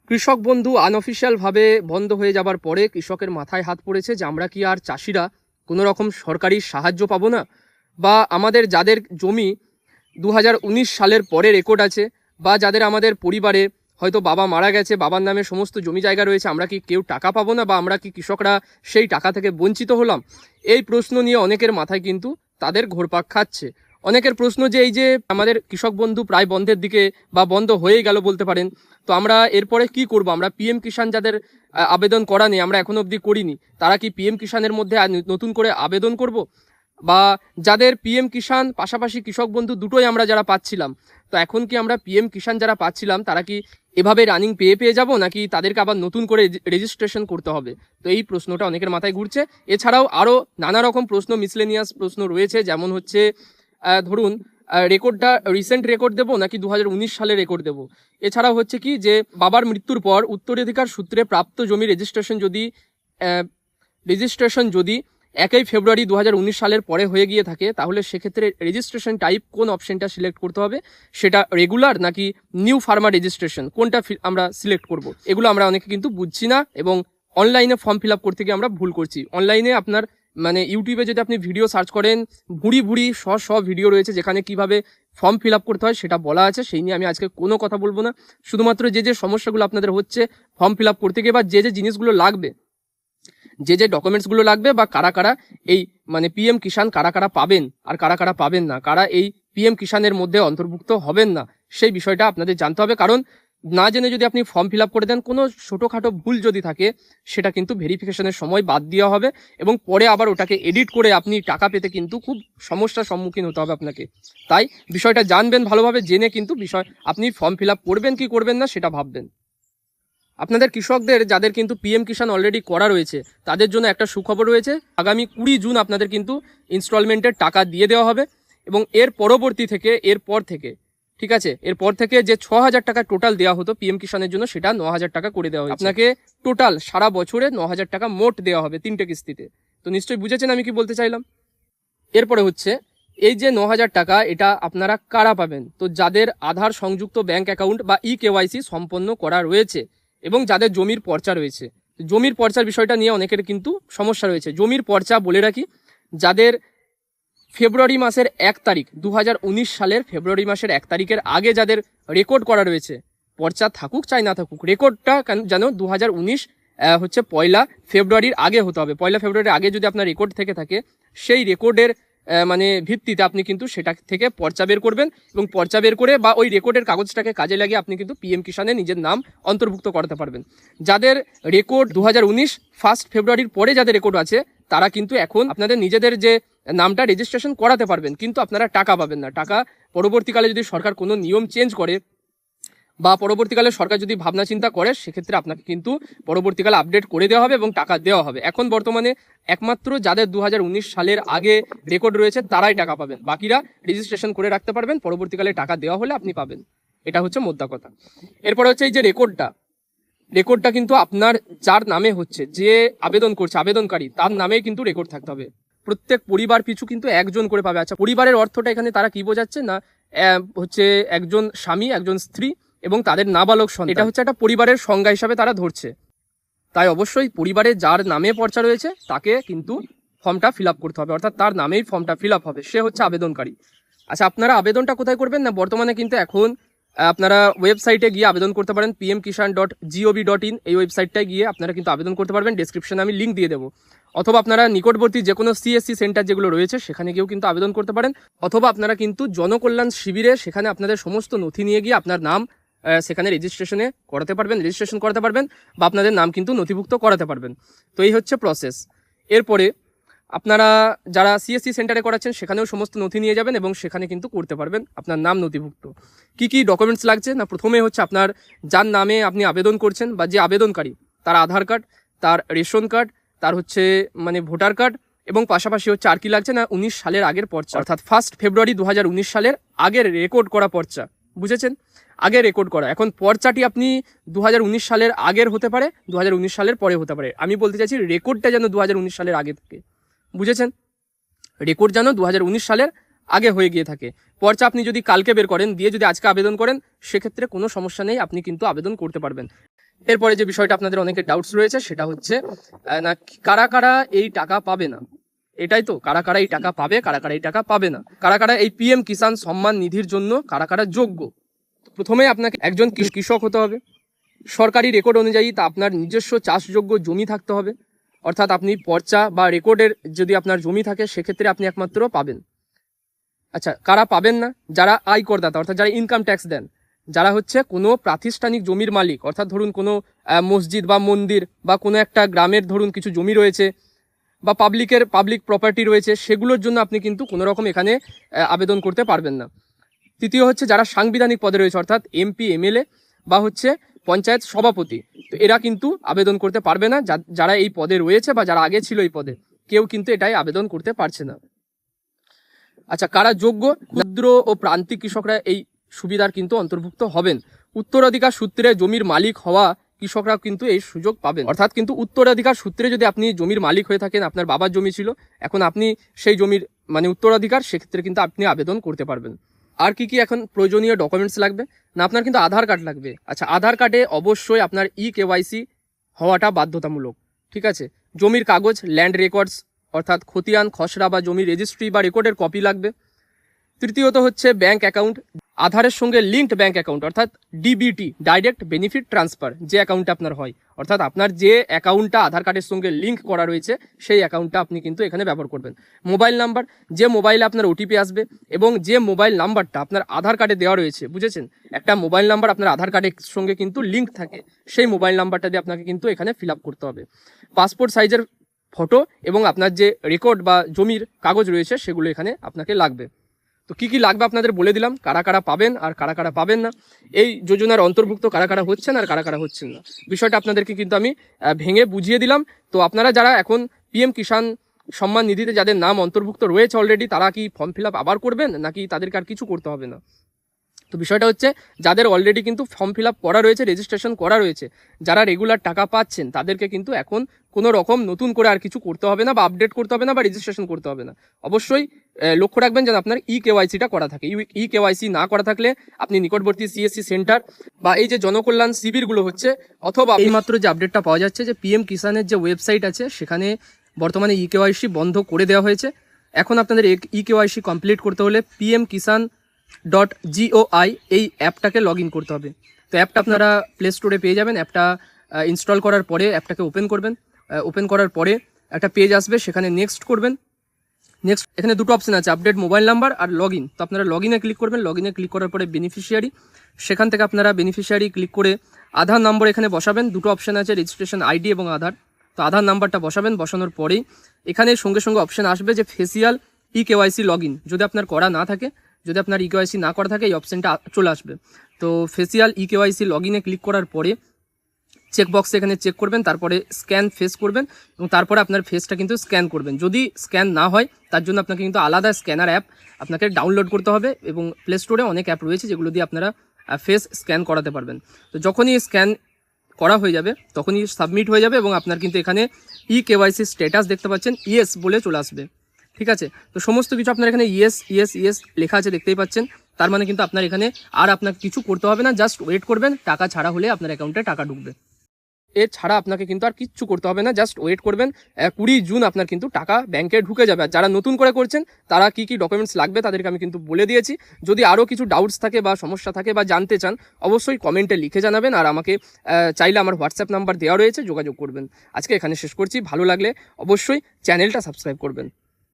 কৃষক বন্ধু আনঅফিসিয়াল ভাবে বন্ধ হয়ে যাবার পরে কৃষকের মাথায় হাত পড়েছে যে আমরা কি আর চাষিরা কোনো রকম সরকারি সাহায্য পাবো না, বা আমাদের যাদের জমি 2019 সালের পরে রেকর্ড আছে, বা যাদের আমাদের পরিবারে হয়তো বাবা মারা গেছে, বাবার নামে সমস্ত জমি জায়গা রয়েছে, আমরা কি কেউ টাকা পাবো না, বা আমরা কি কৃষকরা সেই টাকা থেকে বঞ্চিত হলাম? এই প্রশ্ন নিয়ে অনেকের মাথায় কিন্তু তাদের ঘোরপাক খাচ্ছে। অনেকের প্রশ্ন যে এই যে আমাদের কৃষক বন্ধু প্রায় বন্ধের দিকে বা বন্ধ হয়ে গেল বলতে পারেন, তো আমরা এরপরে কি করব? আমরা পিএম কিষাণ যাদের আবেদন করা নেই, আমরা এখনো অবধি করিনি, তারা কি পিএম কিষাণের মধ্যে নতুন করে আবেদন করব? বা যাদের পিএম কিষাণ পাশাপাশি কৃষক বন্ধু দুটোই আমরা যারা পাচ্ছিলাম, তো এখন কি আমরা পিএম কিষাণ যারা পাচ্ছিলাম তারা কি এভাবে রানিং পেয়ে যাব, নাকি তাদেরকে আবার নতুন করে রেজিস্ট্রেশন করতে হবে? তো এই প্রশ্নটা অনেকের মাথায় ঘুরছে। এছাড়াও আরও নানা রকম প্রশ্ন, মিসলেনিয়াস প্রশ্ন রয়েছে, যেমন হচ্ছে ধরুন রেকর্ডটা রিসেন্ট রেকর্ড দেবো নাকি 2019 সালে রেকর্ড দেবো? এছাড়াও হচ্ছে কি যে বাবার মৃত্যুর পর উত্তরাধিকার সূত্রে প্রাপ্ত জমি রেজিস্ট্রেশন যদি 1 ফেব্রুয়ারি 2019 সালের পরে হয়ে গিয়ে থাকে, তাহলে সেক্ষেত্রে রেজিস্ট্রেশন টাইপ কোন অপশনটা সিলেক্ট করতে হবে? সেটা রেগুলার নাকি নিউ ফার্মার রেজিস্ট্রেশন, কোনটা আমরা সিলেক্ট করব? এগুলো আমরা অনেকে কিন্তু বুঝছি না, এবং অনলাইনে ফর্ম ফিল আপ করতে গিয়ে আমরা ভুল করছি। অনলাইনে আপনার ইউটিউবে যদি আপনি ভিডিও সার্চ করেন, ভুড়ি ভিডিও রয়েছে যেখানে কিভাবে ফর্ম ফিল আপ করতে হয় সেটা বলা আছে। সেই নিয়ে আমি আজকে কোনো কথা বলবো না। শুধুমাত্র যে সমস্যাগুলো আপনাদের হচ্ছে ফর্ম ফিল আপ করতে গিয়ে, বা যে জিনিসগুলো লাগবে, যে ডকুমেন্টসগুলো লাগবে, বা কারা কারা এই পিএম কিষাণ কারা কারা পাবেন আর কারা কারা পাবেন না, কারা এই পিএম কিষাণের মধ্যে অন্তর্ভুক্ত হবেন না, সেই বিষয়টা আপনাদের জানতে হবে। কারণ না জেনে যদি আপনি ফর্ম ফিল আপ করে দেন, কোনো ছোটোখাটো ভুল যদি থাকে সেটা কিন্তু ভেরিফিকেশনের সময় বাদ দেওয়া হবে, এবং পরে আবার ওটাকে এডিট করে আপনি টাকা পেতে কিন্তু খুব সমস্যার সম্মুখীন হতে হবে আপনাকে। তাই বিষয়টা জানবেন ভালোভাবে, জেনে কিন্তু আপনি ফর্ম ফিল আপ করবেন কি করবেন না সেটা ভাববেন। আপনাদের কৃষকদের যাদের কিন্তু পিএম কিষাণ অলরেডি করা রয়েছে, তাদের জন্য একটা সুখবর রয়েছে। আগামী 20 জুন আপনাদের কিন্তু ইনস্টলমেন্টের টাকা দিয়ে দেওয়া হবে, এবং এরপর থেকে ঠিক আছে, এরপর থেকে যে 6,000 টাকা টোটাল দেওয়া হতো পিএম কিষাণের জন্য, সেটা 9,000 টাকা করে দেওয়া হবে আপনাকে। টোটাল সারা বছরে 9,000 টাকা মোট দেওয়া হবে 3টে কিস্তিতে। তো নিশ্চয়ই বুঝেছেন আমি কি বলতে চাইলাম। এরপরে হচ্ছে এই যে 9,000 টাকা, এটা আপনারা কারা পাবেন? তো যাদের আধার সংযুক্ত ব্যাংক অ্যাকাউন্ট বা ইকেওয়াইসি সম্পন্ন করা রয়েছে, এবং যাদের জমির পর্চা রয়েছে। জমির পর্চার বিষয়টা নিয়ে অনেকের কিন্তু সমস্যা রয়েছে। জমির পর্চা বলে রাখি, যাদের ফেব্রুয়ারি মাসের 1 তারিখ 2019 সালের ফেব্রুয়ারি মাসের 1 তারিখের আগে যাদের রেকর্ড করা রয়েছে, পর্চা থাকুক চাই না থাকুক, রেকর্ডটা যেন 2019 হচ্ছে 1 ফেব্রুয়ারির আগে হতে হবে। 1 ফেব্রুয়ারির আগে যদি আপনার রেকর্ড থেকে থাকে, সেই রেকর্ডের ভিত্তিতে আপনি কিন্তু সেটা থেকে পর্চা বের করবেন, এবং পর্চা বের করে বা ওই রেকর্ডের কাগজটাকে কাজে লাগিয়ে আপনি কিন্তু পিএম কিষাণে নিজের নাম অন্তর্ভুক্ত করতে পারবেন। যাদের রেকর্ড 2019 1 ফেব্রুয়ারির পরে যাদের রেকর্ড আছে, তারা কিন্তু এখন আপনাদের নিজেদের যে নামটা রেজিস্ট্রেশন করাতে পারবেন, কিন্তু আপনারা টাকা পাবেন না। টাকা পরবর্তীকালে যদি সরকার কোনো নিয়ম চেঞ্জ করে, বা পরবর্তীকালে সরকার যদি ভাবনা চিন্তা করে, সেক্ষেত্রে আপনাকে কিন্তু পরবর্তীকালে আপডেট করে দেওয়া হবে এবং টাকা দেওয়া হবে। এখন বর্তমানে একমাত্র যাদের 2019 সালের আগে রেকর্ড রয়েছে তারাই টাকা পাবেন, বাকিরা রেজিস্ট্রেশন করে রাখতে পারবেন, পরবর্তীকালে টাকা দেওয়া হলে আপনি পাবেন। এটা হচ্ছে মোদ্দা কথা। এরপরে হচ্ছে এই যে রেকর্ডটা কিন্তু আপনার যার নামে হচ্ছে, যে আবেদন করছে আবেদনকারী, তার নামে কিন্তু রেকর্ড থাকতে হবে। প্রত্যেক পরিবার পিছু কিন্তু একজন করে পাবে। আচ্ছা, পরিবারের অর্থটা এখানে তারা কি বোঝাচ্ছে না, হচ্ছে একজন স্বামী, একজন স্ত্রী এবং তাদের নাবালক সন্তান। এটা হচ্ছে একটা পরিবারের সংজ্ঞা হিসাবে তারা ধরছে। তাই অবশ্যই পরিবারে যার নামে পর্চা রয়েছে তাকে কিন্তু ফর্মটা ফিল আপ করতে হবে, অর্থাৎ তার নামেই ফর্মটা ফিল আপ হবে, সে হচ্ছে আবেদনকারী। আচ্ছা, আপনারা আবেদনটা কোথায় করবেন? না, বর্তমানে কিন্তু এখন আপনারা ওয়েবসাইটে গিয়ে আবেদন করতে পারেন, pmkishan.gov.in, এই ওয়েবসাইটটায় গিয়ে আপনারা কিন্তু আবেদন করতে পারবেন। ডেসক্রিপশনে আমি লিঙ্ক দিয়ে দেবো। অথবা আপনারা নিকটবর্তী যে কোনো সিএসসি সেন্টার যেগুলো রয়েছে সেখানে গিয়েও কিন্তু আবেদন করতে পারেন, অথবা আপনারা কিন্তু জনকল্যাণ শিবিরে সেখানে আপনাদের সমস্ত নথি নিয়ে গিয়ে আপনার নাম সেখানে রেজিস্ট্রেশন করাতে পারবেন, বা আপনাদের নাম কিন্তু নথিভুক্ত করাতে পারবেন। তো এই হচ্ছে প্রসেস। এরপরে আপনারা যারা সিএসসি সেন্টারে করাচ্ছেন সেখানেও সমস্ত নথি নিয়ে যাবেন, এবং সেখানে কিন্তু করতে পারবেন আপনার নাম নথিভুক্ত। কি ডকুমেন্টস লাগছে? না, প্রথমে হচ্ছে আপনার যার নামে আপনি আবেদন করছেন বা যে আবেদনকারী, তার আধার কার্ড, তার রেশন কার্ড, তার হচ্ছে ভোটার কার্ড, এবং পাশাপাশি হচ্ছে আর কি লাগছে না, 19 সালের আগের পর্চা, অর্থাৎ 1 ফেব্রুয়ারি 2019 সালের আগের রেকর্ড করা পর্চা। বুঝেছেন? আগে রেকর্ড করা। এখন পর্চাটি আপনি 2019 সালের আগের হতে পারে, 2019 সালের পরে হতে পারে। আমি বলতে চাইছি রেকর্ডটা যেন 2019 সালের আগে থাকে। বুঝেছেন? রেকর্ড যেন 2019 সালের আগে হয়ে গিয়ে থাকে। পর্চা আপনি যদি কালকে বের করেন, দিয়ে যদি আজকে আবেদন করেন, সেক্ষেত্রে কোনো সমস্যা নেই, আপনি কিন্তু আবেদন করতে পারবেন। এরপরে যে বিষয়টা আপনাদের অনেকের ডাউটস রয়েছে সেটা হচ্ছে না কারা কারা এই টাকা পাবে না, এটাই তো, কারা কারা এই টাকা পাবে, কারা কারা এই টাকা পাবে না, কারা কারা এই পিএম কিষাণ সম্মান নিধির জন্য কারা কারা যোগ্য। প্রথমে আপনাকে একজন কৃষক হতে হবে, সরকারি রেকর্ড অনুযায়ী তা আপনার নিজস্ব চাষযোগ্য জমি থাকতে হবে, অর্থাৎ আপনি পর্চা বা রেকর্ডের যদি আপনার জমি থাকে সেক্ষেত্রে আপনি একমাত্র পাবেন। আচ্ছা, কারা পাবেন না? যারা আয় করদাতা অর্থাৎ যারা ইনকাম ট্যাক্স দেন, যারা হচ্ছে কোনো প্রাতিষ্ঠানিক জমির মালিক, অর্থাৎ ধরুন কোনো মসজিদ বা মন্দির বা কোনো একটা গ্রামের ধরুন কিছু জমি রয়েছে বা পাবলিক প্রপার্টি রয়েছে, সেগুলোর জন্য আপনি কিন্তু কোনো রকম এখানে আবেদন করতে পারবেন না। তৃতীয় হচ্ছে যারা সাংবিধানিক পদে রয়েছে, অর্থাৎ এমপি, এমএলএ বা হচ্ছে পঞ্চায়েত সভাপতি, তো এরা কিন্তু আবেদন করতে পারবে না। যারা এই পদে রয়েছে বা যারা আগে ছিল এই পদে, কেউ কিন্তু এটাই আবেদন করতে পারছে না। আচ্ছা, কারা যোগ্য? ক্ষুদ্র ও প্রান্তিক কৃষকরা এই সুবিধার কিন্তু অন্তর্ভুক্ত হবেন। উত্তরাধিকার সূত্রে জমির মালিক হওয়া কৃষকরা কিন্তু এই সুযোগ পাবেন। অর্থাৎ কিন্তু উত্তরাধিকার সূত্রে যদি আপনি জমির মালিক হয়ে থাকেন, আপনার বাবার জমি ছিল, এখন আপনি সেই জমির মানে উত্তরাধিকার, সেক্ষেত্রে কিন্তু আপনি আবেদন করতে পারবেন। আর কি কি এখন প্রয়োজনীয় ডকুমেন্টস লাগবে? না, আপনার কিন্তু আধার কার্ড লাগবে। আচ্ছা, আধার কার্ডে অবশ্যই আপনার KYC হওয়াটা বাধ্যতামূলক, ঠিক আছে। জমির কাগজ, ল্যান্ড রেকর্ডস অর্থাৎ খতিয়ান, খসড়া বা জমির রেজিস্ট্রি বা রেকর্ডের কপি লাগবে। তৃতীয়ত হচ্ছে ব্যাংক অ্যাকাউন্ট, আধারের সঙ্গে লিঙ্কড ব্যাংক অ্যাকাউন্ট অর্থাৎ DBT, ডাইরেক্ট বেনিফিট ট্রান্সফার, যে অ্যাকাউন্টটা আপনার হয়, অর্থাৎ আপনার যে অ্যাকাউন্টটা আধার কার্ডের সঙ্গে লিঙ্ক করা রয়েছে সেই অ্যাকাউন্টটা আপনি কিন্তু এখানে ব্যবহার করবেন। মোবাইল নাম্বার, যে মোবাইলে আপনার OTP আসবে এবং যে মোবাইল নাম্বারটা আপনার আধার কার্ডে দেওয়া রয়েছে, বুঝেছেন, একটা মোবাইল নাম্বার আপনার আধার কার্ডের সঙ্গে কিন্তু লিঙ্ক থাকে, সেই মোবাইল নাম্বারটা দিয়ে আপনাকে কিন্তু এখানে ফিল আপ করতে হবে। পাসপোর্ট সাইজের ফটো এবং আপনার যে রেকর্ড বা জমির কাগজ রয়েছে সেগুলো এখানে আপনাকে লাগবে। তো কি কি লাগবে আপনাদের বলে দিলাম, কারা কারা পাবেন আর কারা কারা পাবেন না, এই যোজনার অন্তর্ভুক্ত কারা কারা হচ্ছেন আর কারা কারা হচ্ছেন না, বিষয়টা আপনাদেরকে কিন্তু আমি ভেঙে বুঝিয়ে দিলাম। তো আপনারা যারা এখন PM কিষাণ সম্মান নিধিতে যাদের নাম অন্তর্ভুক্ত রয়েছে অলরেডি, তারা কি ফর্ম ফিল আপ আবার করবেন নাকি তাদেরকে আর কিছু করতে হবে না? তো বিষয়টা হচ্ছে যাদের অলরেডি কিন্তু ফর্ম ফিল আপ করা রয়েছে, রেজিস্ট্রেশন করা রয়েছে, যারা রেগুলার টাকা পাচ্ছেন, তাদেরকে কিন্তু এখন কোনো রকম নতুন করে আর কিছু করতে হবে না বা আপডেট করতে হবে না বা রেজিস্ট্রেশন করতে হবে না। অবশ্যই লক্ষ্য রাখবেন যেন আপনার KYCটা করা থাকে। KYC না করা থাকলে আপনি নিকটবর্তী CSC সেন্টার বা এই যে জনকল্যাণ শিবিরগুলো হচ্ছে, অথবা এইমাত্র যে আপডেটটা পাওয়া যাচ্ছে যে PM কিষাণের যে ওয়েবসাইট আছে সেখানে বর্তমানে KYC বন্ধ করে দেওয়া হয়েছে। এখন আপনাদের KYC কমপ্লিট করতে হলে pmkisan.goi এই অ্যাপটাকে লগ ইন করতে হবে। তো অ্যাপটা আপনারা প্লে স্টোরে পেয়ে যাবেন। অ্যাপটা ইনস্টল করার পরে অ্যাপটাকে ওপেন করবেন। ওপেন করার পরে একটা পেজ আসবে, সেখানে নেক্সট করবেন। নেক্সট এখানে দুটো অপশন আছে, আপডেট মোবাইল নাম্বার আর লগ ইন। তো আপনারা লগ ইনে ক্লিক করবেন। লগ ইনে ক্লিক করার পরে বেনিফিশিয়ারি, সেখান থেকে আপনারা বেনিফিশিয়ারি ক্লিক করে আধার নম্বর এখানে বসাবেন। দুটো অপশন আছে, রেজিস্ট্রেশন ID এবং আধার। তো আধার নাম্বারটা বসাবেন। বসানোর পরেই এখানে সঙ্গে সঙ্গে অপশন আসবে যে ফেসিয়াল KYC লগ ইন। যদি আপনার করা না থাকে, যদি আপনার KYC না করা থাকে, এই অপশনটা চলে আসবে। তো ফেসিয়াল KYC লগ ইনে ক্লিক করার পরে চেকবক্সে এখানে চেক করবেন, তারপরে স্ক্যান ফেস করবেন এবং তারপরে আপনার ফেসটা কিন্তু স্ক্যান করবেন। যদি স্ক্যান না হয় তার জন্য আপনাকে কিন্তু আলাদা স্ক্যানার অ্যাপ আপনাকে ডাউনলোড করতে হবে এবং প্লে স্টোরে অনেক অ্যাপ রয়েছে যেগুলো দিয়ে আপনারা ফেস স্ক্যান করাতে পারবেন। তো যখনই স্ক্যান করা হয়ে যাবে তখনই সাবমিট হয়ে যাবে এবং আপনার কিন্তু এখানে KYC স্ট্যাটাস দেখতে পাচ্ছেন ইয়েস বলে চলে আসবে, ঠিক আছে। তো সমস্ত কিছু আপনার এখানে ইয়েস ইয়েস ইয়েস লেখা আছে, দেখতেই পাচ্ছেন। তার মানে কিন্তু আপনার এখানে আর আপনাকে কিছু করতে হবে না, জাস্ট ওয়েট করবেন, টাকা ছাড়া হলে আপনার অ্যাকাউন্টে টাকা ঢুকবে। এছাড়া আপনাকে কিন্তু আর কিচ্ছু করতে হবে না, জাস্ট ওয়েট করবেন। 20 জুন আপনার কিন্তু টাকা ব্যাংকে ঢুকে যাবে। আর যারা নতুন করে করছেন তারা কি কি ডকুমেন্টস লাগবে তাদেরকে আমি কিন্তু বলে দিয়েছি। যদি আরও কিছু ডাউটস থাকে বা সমস্যা থাকে বা জানতে চান, অবশ্যই কমেন্টে লিখে জানাবেন। আর আমাকে চাইলে আমার হোয়াটসঅ্যাপ নাম্বার দেওয়া রয়েছে, যোগাযোগ করবেন। আজকে এখানে শেষ করছি। ভালো লাগলে অবশ্যই চ্যানেলটা সাবস্ক্রাইব করবেন।